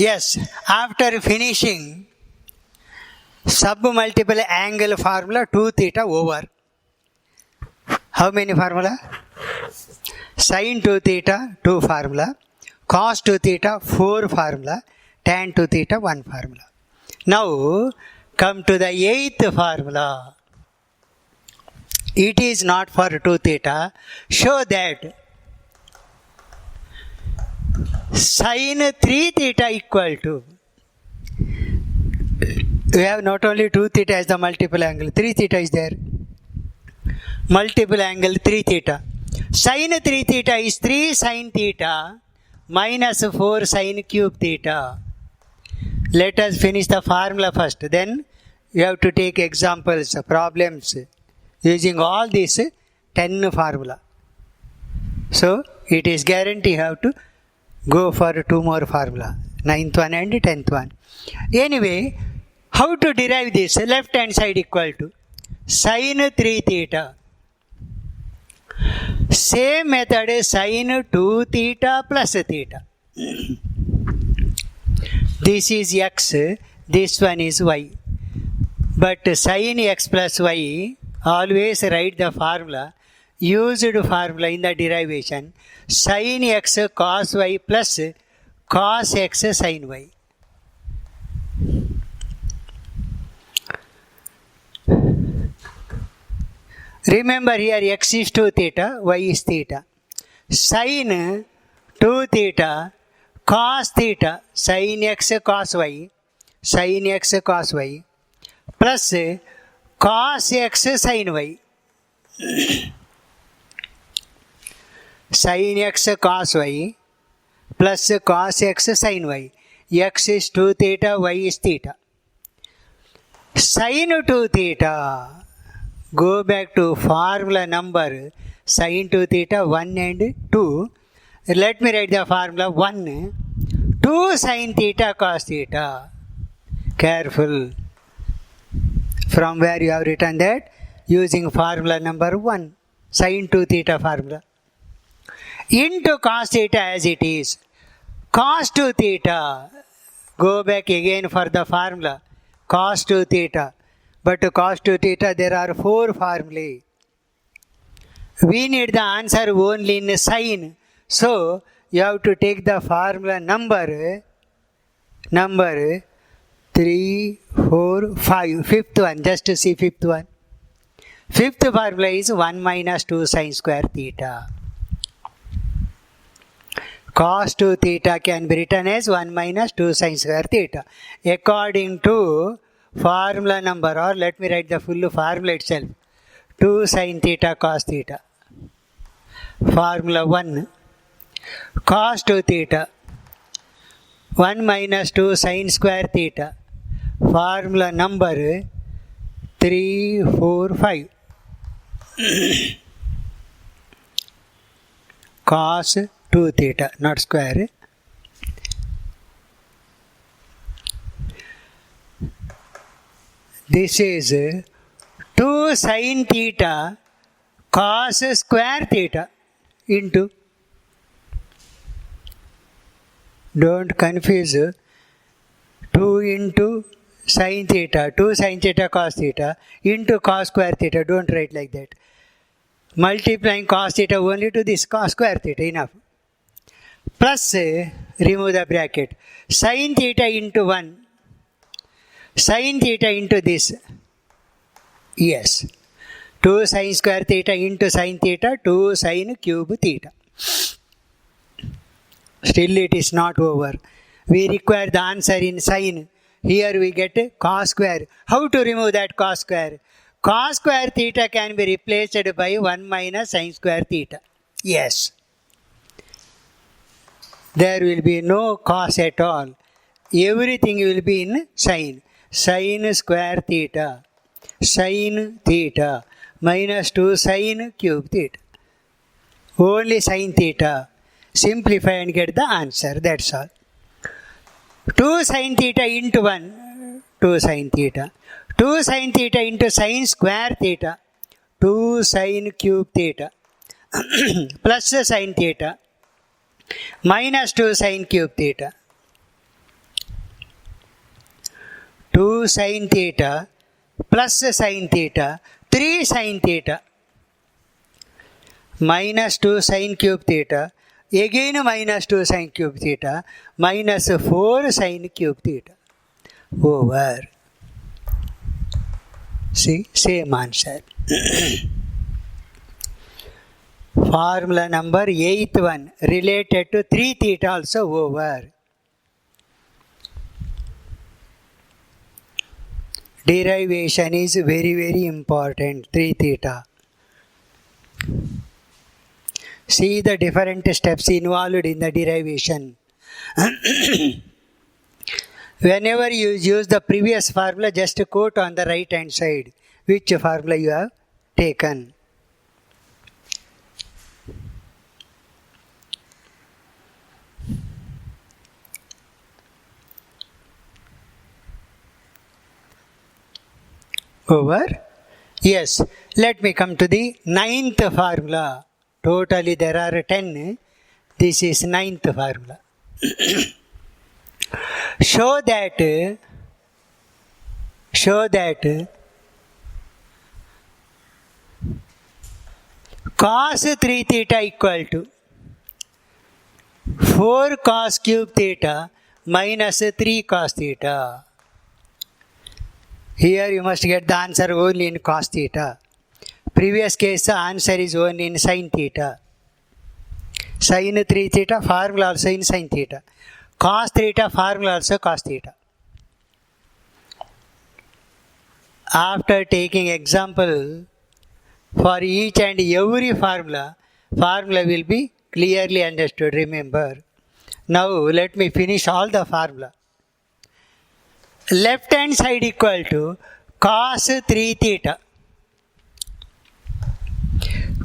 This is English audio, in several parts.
Yes, after finishing sub-multiple angle formula 2 theta over. How many formula? Sin 2 theta 2 formula, cos 2 theta 4 formula, tan 2 theta 1 formula. Now come to the 8th formula. It is not for 2 theta. Show that sin 3 theta equal to, we have not only 2 theta as the multiple angle, 3 theta is there. Multiple angle 3 theta. Sin 3 theta is 3 sin theta minus 4 sin cube theta. Let us finish the formula first. Then you have to take examples, problems using all these 10 formula. So it is guaranteed you have to go for 2 more formula, 9th one and 10th one. Anyway, how to derive this? Left hand side equal to sin 3 theta. Same method, sin 2 theta plus theta. This is x, this one is y. But sin x plus y, always write the formula, used formula in the derivation, sin x cos y plus cos x sin y. Remember here x is 2 theta, y is theta. Sin 2 theta cos theta, sin x cos y, sin x cos y plus cos x sin y. Sin x cos y plus cos x sin y. X is 2 theta, y is theta. Sin 2 theta, go back to formula number sin 2 theta 1 and 2. Let me write the formula 1. 2 sin theta cos theta. Careful. From where you have written that? Using formula number 1. Sin 2 theta formula. Into cos theta as it is. Cos 2 theta. Go back again for the formula. Cos 2 theta. But to cos 2 theta there are 4 formulae. We need the answer only in sin. So you have to take the formula number 3, 4, 5. Fifth one, just to see fifth one. Fifth formula is 1 minus 2 sin square theta. Cos 2 theta can be written as 1 minus 2 sin square theta. According to formula number, or let me write the full formula itself. 2 sin theta cos theta. Formula 1. Cos 2 theta 1 minus 2 sin square theta. Formula number 3, 4, 5. Cos 2 theta, not square. This is 2 sin theta cos square theta into, don't confuse, 2 into sin theta, 2 sin theta cos theta into cos square theta. Don't write like that. Multiplying cos theta only to this cos square theta, enough. Plus, remove the bracket. Sin theta into 1. Sin theta into this. Yes. 2 sin square theta into sin theta, 2 sin cube theta. Still it is not over. We require the answer in sin. Here we get cos square. How to remove that cos square? Cos square theta can be replaced by 1 minus sin square theta. Yes. There will be no cos at all. Everything will be in sin. Sin square theta. Sin theta minus 2 sin cube theta. Only sin theta. Simplify and get the answer. That's all. 2 sin theta into 1. 2 sin theta. 2 sin theta into sin square theta. 2 sin cube theta. Plus sin theta. Minus 2 sin cube theta. 2 sin theta plus sin theta 3 sin theta minus 2 sin cube theta again minus 2 sin cube theta minus 4 sin cube theta over. See, same answer. Formula number 8th one related to 3 theta also over. Derivation is very, very important. 3 theta. See the different steps involved in the derivation. Whenever you use the previous formula, just quote on the right hand side which formula you have taken. Over. Yes, let me come to the 9th formula. Totally there are 10. This is 9th formula. Show that cos 3 theta equal to 4 cos cube theta minus 3 cos theta. Here you must get the answer only in cos theta. Previous case the answer is only in sin theta. Sin 3 theta formula also in sin theta. Cos theta formula also cos theta. After taking example for each and every formula will be clearly understood, remember. Now let me finish all the formula. Left hand side equal to cos 3 theta,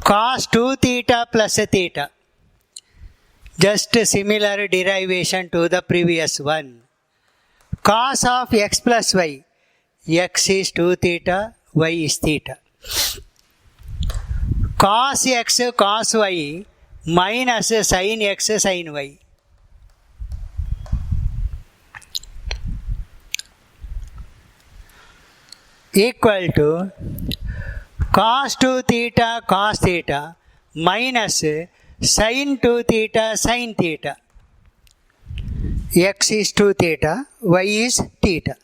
cos 2 theta plus theta. Just similar derivation to the previous one. Cos of x plus y, x is 2 theta, y is theta. Cos x cos y minus sin x sin y. Equal to cos 2 theta cos theta minus sin 2 theta sin theta. X is 2 theta, y is theta.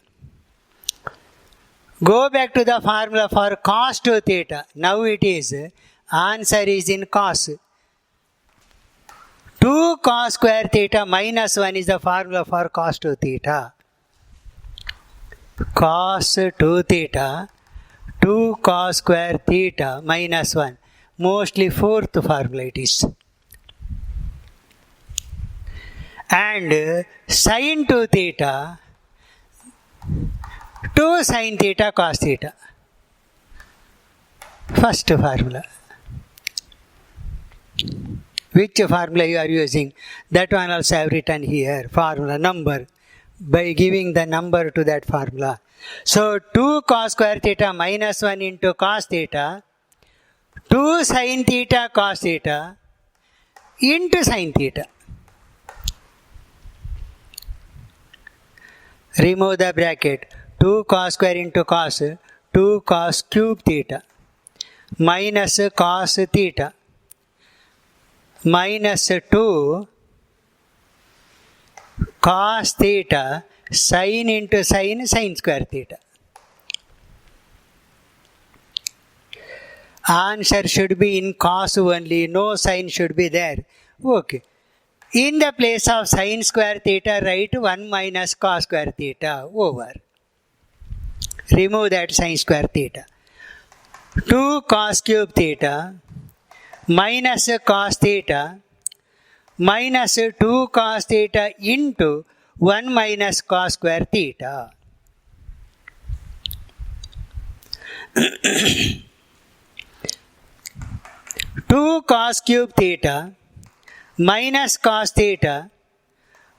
Go back to the formula for cos 2 theta. Now it is, answer is in cos. 2 cos square theta minus 1 is the formula for cos 2 theta. Cos 2 theta, 2 cos square theta minus 1. Mostly 4th formula it is. And sin 2 theta, 2 sin theta cos theta. First formula. Which formula you are using? That one also I have written here. Formula number. By giving the number to that formula. So 2 cos square theta minus 1 into cos theta, 2 sin theta cos theta into sin theta. Remove the bracket. 2 cos square into cos, 2 cos cube theta minus cos theta minus 2 cos theta sin into sin, sin square theta. Answer should be in cos only, no sin should be there. Okay. In the place of sin square theta, write 1 minus cos square theta over. Remove that sin square theta. 2 cos cube theta minus cos theta minus 2 cos theta into 1 minus cos square theta. 2 cos cube theta minus cos theta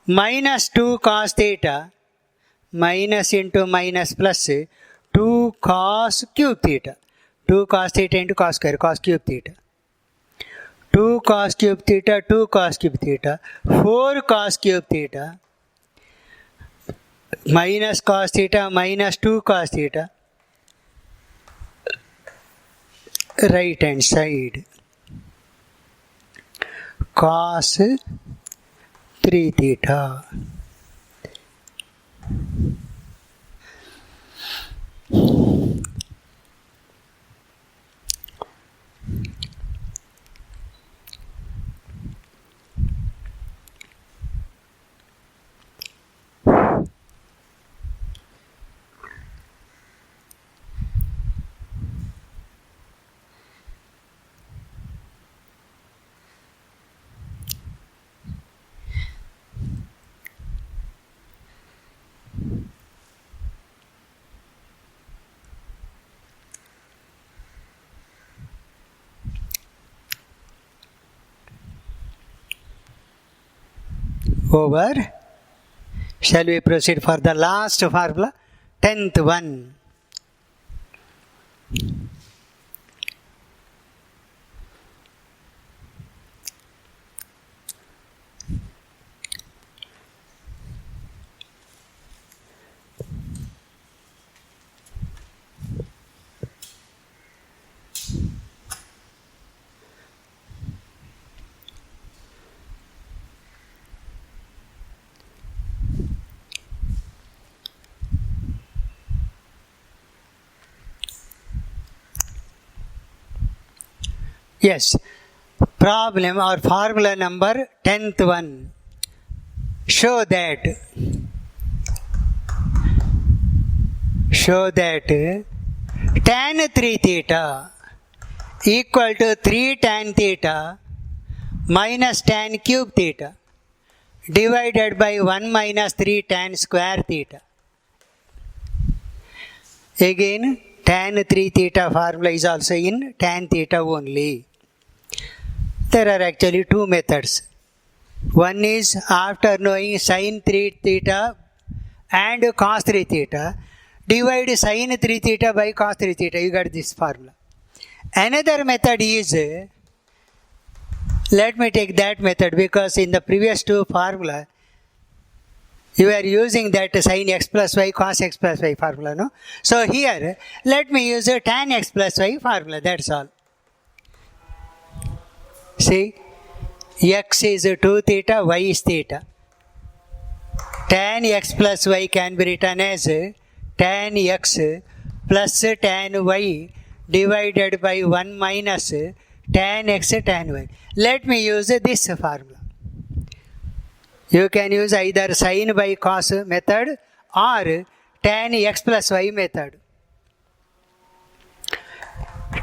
minus 2 cos theta minus into minus plus 2 cos cube theta. 2 cos theta into cos square, cos cube theta. 2 cos cube theta, 2 cos cube theta, 4 cos cube theta minus cos theta minus 2 cos theta, right hand side cos 3 theta. Over. Shall we proceed for the last formula? 10th one. Yes, problem or formula number 10th one. Show that tan 3 theta equal to 3 tan theta minus tan cube theta divided by 1 minus 3 tan square theta. Again, tan 3 theta formula is also in tan theta only. There are actually two methods. One is after knowing sin 3 theta and cos 3 theta, divide sin 3 theta by cos 3 theta, you got this formula. Another method is, let me take that method because in the previous two formula, you are using that sin x plus y cos x plus y formula, no? So here, let me use a tan x plus y formula, that's all. See, x is 2 theta, y is theta. Tan x plus y can be written as tan x plus tan y divided by 1 minus tan x tan y. Let me use this formula. You can use either sin by cos method or tan x plus y method.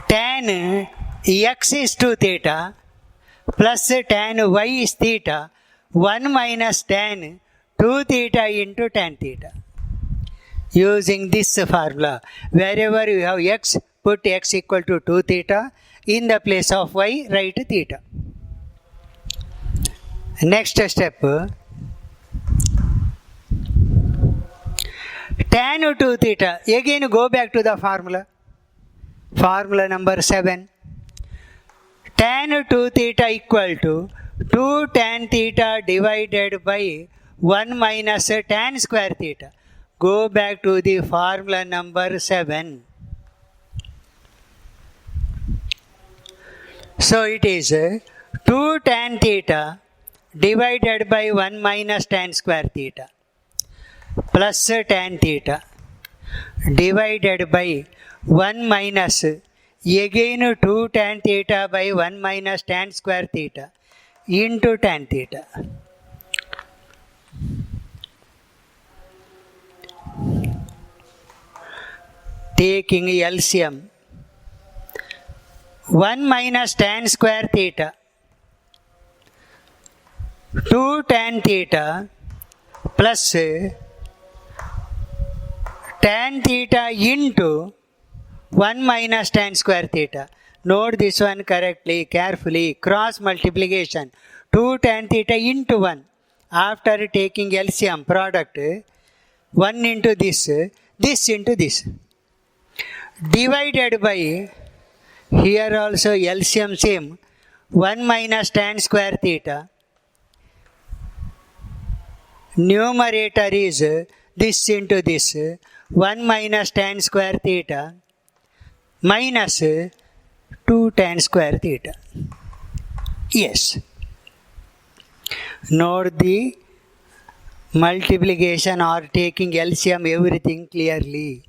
Tan x is 2 theta plus tan y is theta, 1 minus tan 2 theta into tan theta. Using this formula, wherever you have x, put x equal to 2 theta. In the place of y, write theta. Next step, tan 2 theta. Again go back to the formula. Formula number 7. Tan 2 theta equal to 2 tan theta divided by 1 minus tan square theta. Go back to the formula number 7. So it is 2 tan theta divided by 1 minus tan square theta plus tan theta divided by 1 minus again 2 tan theta by 1 minus tan square theta into tan theta. Taking LCM, 1 minus tan square theta, 2 tan theta plus tan theta into 1 minus tan square theta. Note this one correctly, carefully. Cross multiplication. 2 tan theta into 1. After taking LCM product, 1 into this into this. Divided by, here also LCM same, 1 minus tan square theta. Numerator is this into this, 1 minus tan square theta minus 2 tan square theta. Yes. Note the multiplication or taking LCM everything clearly.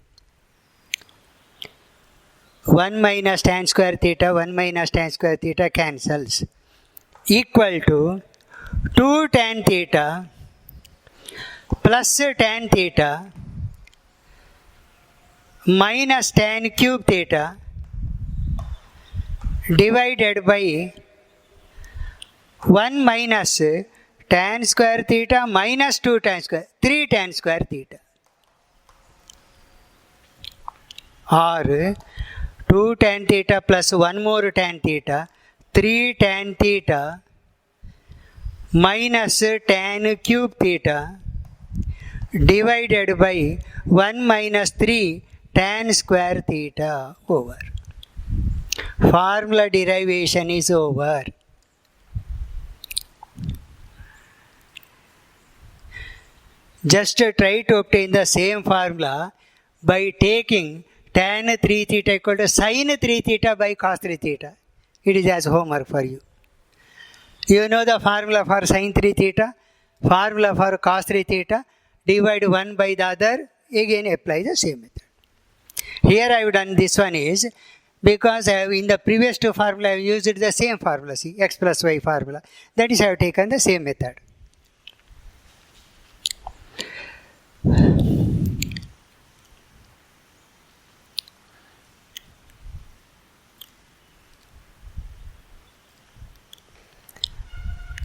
1 minus tan square theta, 1 minus tan square theta cancels. Equal to 2 tan theta plus tan theta minus tan cube theta divided by 1 minus tan square theta minus 2 tan square, 3 tan square theta. Or 2 tan theta plus 1 more tan theta, 3 tan theta minus tan cube theta divided by 1 minus 3 tan square theta over. Formula derivation is over. Just try to obtain the same formula by taking tan 3 theta equal to sin 3 theta by cos 3 theta. It is as homework for you. You know the formula for sin 3 theta, formula for cos 3 theta, divide one by the other, again apply the same method. Here I have done this one is because I have in the previous two formula I have used the same formula, see, x plus y formula. That is I have taken the same method.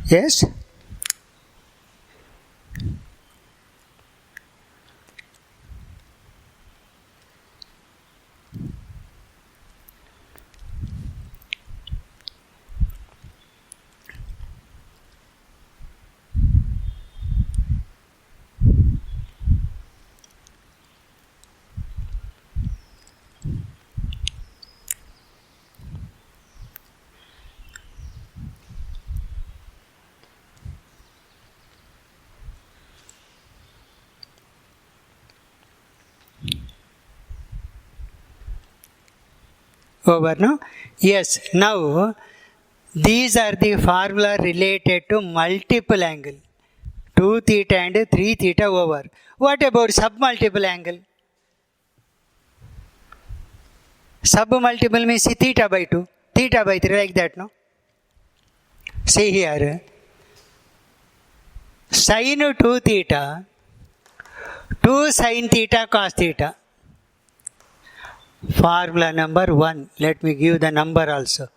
Yes? Over, no? Yes, now these are the formula related to multiple angle. 2 theta and 3 theta over. What about submultiple angle? Submultiple means theta by 2, theta by 3, like that, no? See here. Sin 2 theta, 2 sin theta cos theta. Formula number 1. Let me give the number also.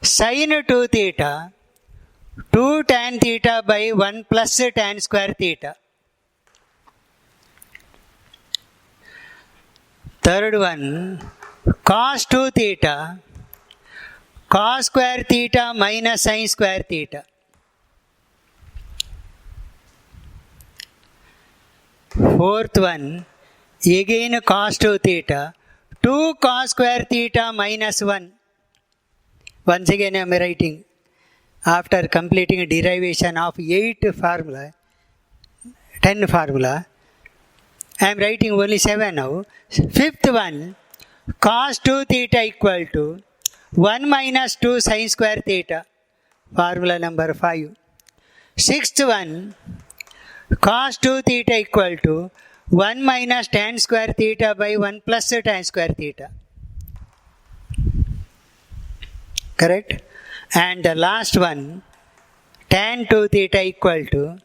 Sin 2 theta, 2 tan theta by 1 plus tan square theta. Third one, cos 2 theta, cos square theta minus sin square theta. Fourth one, again cos 2 theta, 2 cos square theta minus 1. Once again I am writing after completing a derivation of 8 formula, 10 formula, I am writing only 7 now. Fifth one, cos 2 theta equal to 1 minus 2 sin square theta. Formula number 5. Sixth one, cos 2 theta equal to 1 minus tan square theta by 1 plus tan square theta. Correct? And the last one, tan 2 theta equal to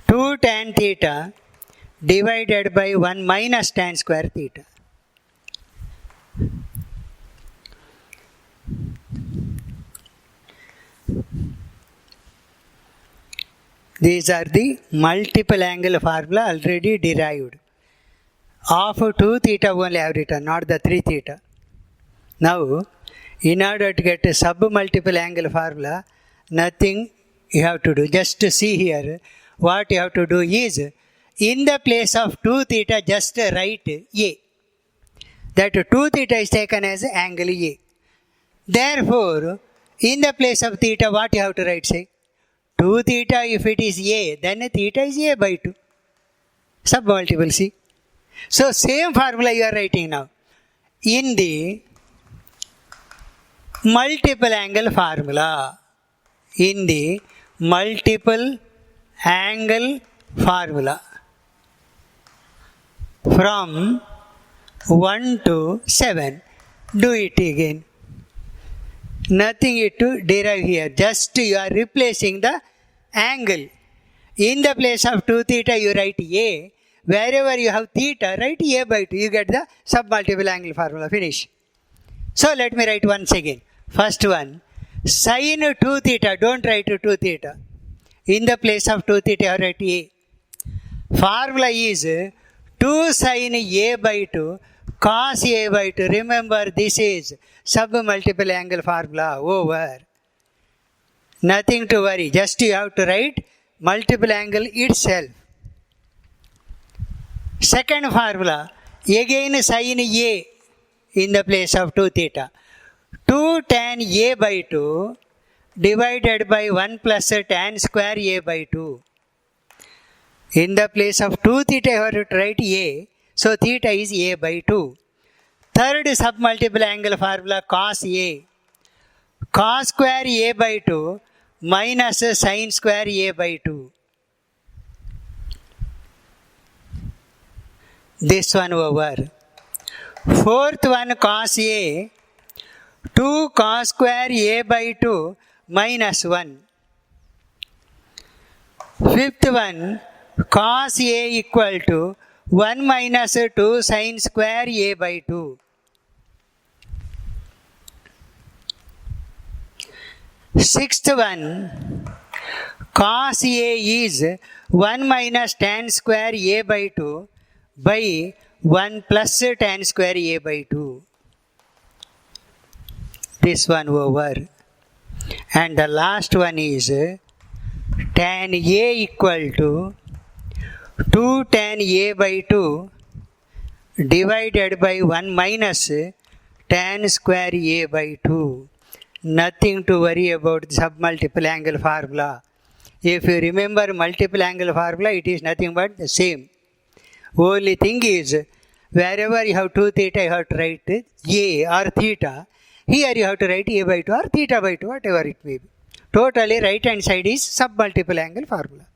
2 tan theta divided by 1 minus tan square theta. These are the multiple angle formula already derived. Of 2 theta only I have written, not the 3 theta. Now, in order to get a sub-multiple angle formula, nothing you have to do. Just to see here, what you have to do is, in the place of 2 theta, just write A. That 2 theta is taken as angle A. Therefore, in the place of theta, what you have to write, say? 2 theta, if it is A, then theta is A by 2. sub multiple C. So same formula you are writing now. In the multiple angle formula, in the multiple angle formula, from 1 to 7, do it again. Nothing to derive here, just you are replacing the angle. In the place of 2 theta you write A, wherever you have theta write A by 2, you get the submultiple angle formula, finish. So let me write once again. First one, sin 2 theta, don't write 2 theta. In the place of 2 theta you write A. Formula is 2 sin A by 2 cos A by 2. Remember, this is submultiple angle formula, over. Nothing to worry, just you have to write multiple angle itself. Second formula, again sin A in the place of 2 theta. 2 tan A by 2 divided by 1 plus tan square A by 2. In the place of 2 theta you have to write A, so theta is A by 2. Third submultiple angle formula, cos A. Cos square A by 2 minus sin square A by 2. This one over. Fourth one, cos A. 2 cos square A by 2 minus 1. Fifth one, cos A equal to 1 minus 2 sin square A by 2. Sixth one, cos A is 1 minus tan square A by 2 by 1 plus tan square A by 2. This one over. And the last one is tan A equal to 2 tan A by 2 divided by 1 minus tan square A by 2. Nothing to worry about the submultiple angle formula. If you remember multiple angle formula, it is nothing but the same. Only thing is, wherever you have 2 theta, you have to write A or theta. Here you have to write A by 2 or theta by 2, whatever it may be. Totally right hand side is submultiple angle formula.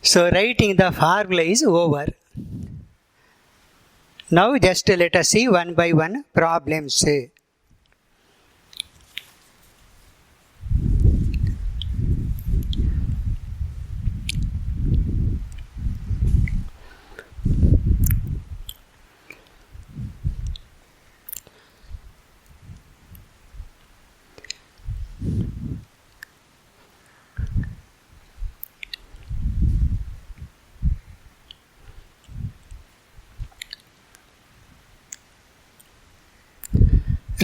So writing the formula is over. Now just let us see one by one problems.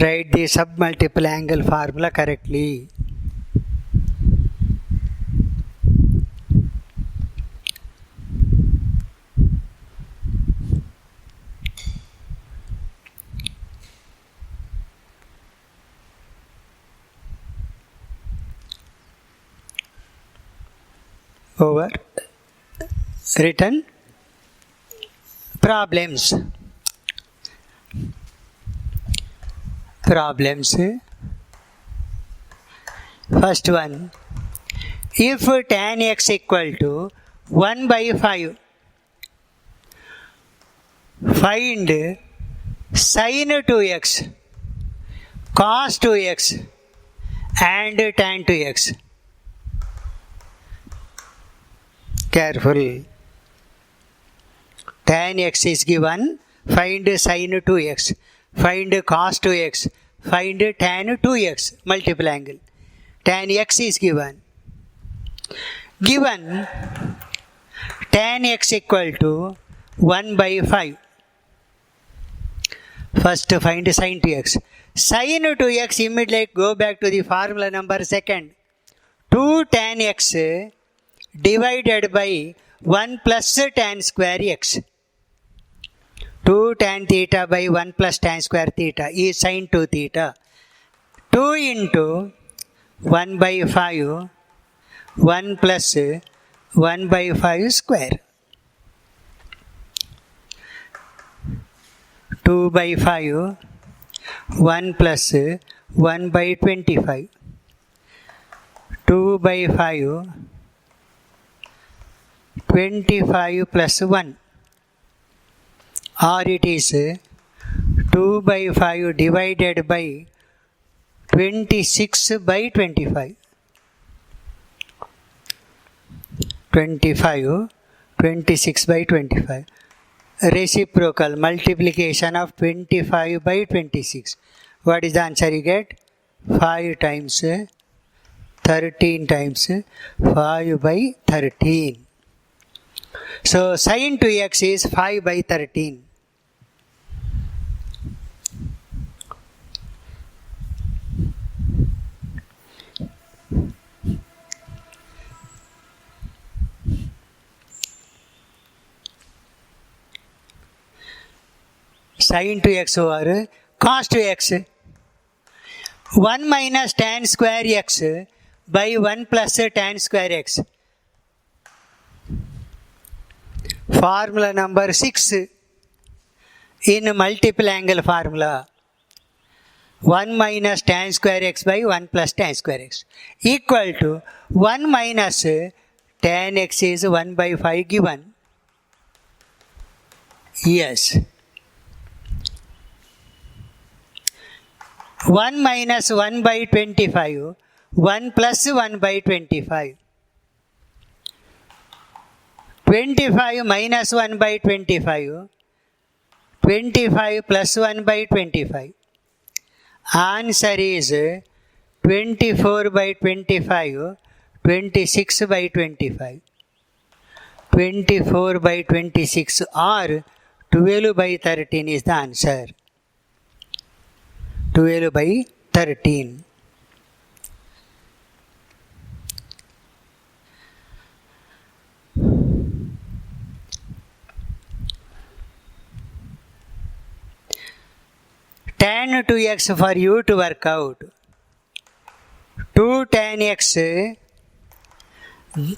Write the submultiple angle formula correctly. Over. Written. Problems. First one, if tan x equal to 1 by 5, find sin 2x, cos 2x and tan 2x. Careful. Tan x is given, find sin 2x, find cos 2x, find tan 2x, multiple angle. Tan x is given. Given tan x equal to 1 by 5. First find sin 2x. Sin 2x, immediately go back to the formula number second. 2 tan x divided by 1 plus tan square x. 2 tan theta by 1 plus tan square theta is sin 2 theta. 2 into 1 by 5, 1 plus 1 by 5 square. 2 by 5, 1 plus 1 by 25. 2 by 5, 25 plus 1. Or it is 2 by 5 divided by 26 by 25. 26 by 25. Reciprocal multiplication of 25 by 26. What is the answer you get? 5 times 13 times 5 by 13. So sin 2x is 5 by 13. Sin 2x over cos 2x. 1 minus tan square x by 1 plus tan square x. Formula number 6 in multiple angle formula. 1 minus tan square x by 1 plus tan square x equal to 1 minus tan x is 1 by 5 given. Yes. 1 minus 1 by 25, 1 plus 1 by 25. 25 minus 1 by 25, 25 plus 1 by 25. Answer is 24 by 25, 26 by 25. 24 by 26 or 12 by 13 is the answer. 12 by 13. Tan 2x for you to work out. 2 tan x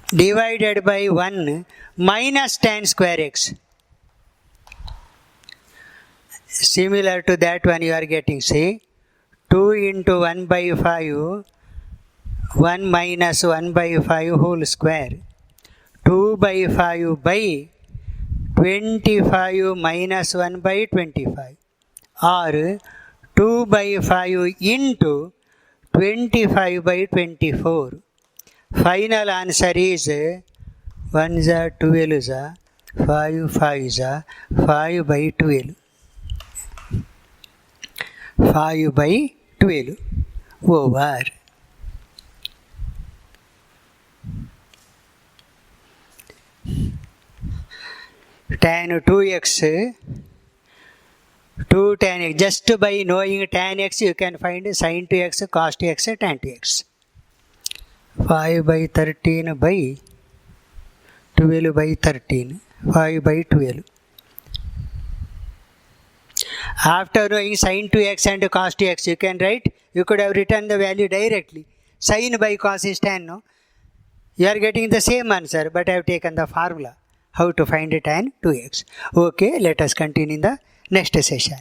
divided by 1 minus tan square x. Similar to that one you are getting, see, 2 into 1 by 5, 1 minus 1 by 5 whole square, 2 by 5 by 25 minus 1 by 25, or 2 by 5 into 25 by 24. Final answer is 1 is 12 is 5 5 is 5 by 12. 5 by 12 over tan 2x 2 tan x. Just by knowing tan x you can find sin 2x, cos 2x, tan 2x. 5 by 13 by 12 by 13. 5 by 12. After knowing sin 2x and cos 2x, you can write, you could have written the value directly. Sin by cos is tan, no? You are getting the same answer, but I have taken the formula. How to find tan 2x. Okay, let us continue in the next session.